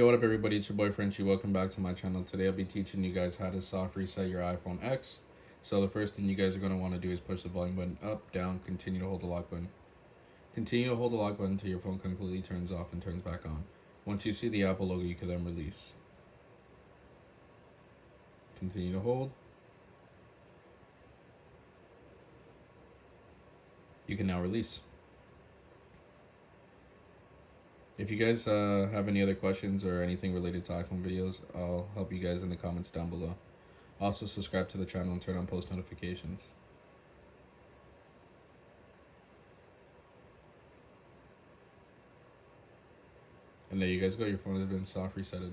Hey, what up everybody, it's your boy Frenchiie. Welcome back to my channel. Today I'll be teaching you guys how to soft reset your iPhone X. So the first thing you guys are going to want to do is push the volume button up, down, continue to hold the lock button. Continue to hold the lock button until your phone completely turns off and turns back on. Once you see the Apple logo, you can then release. Continue to hold. You can now release. If you guys have any other questions or anything related to iPhone videos, I'll help you guys in the comments down below. Also subscribe to the channel and turn on post notifications. And there you guys go, your phone has been soft resetted.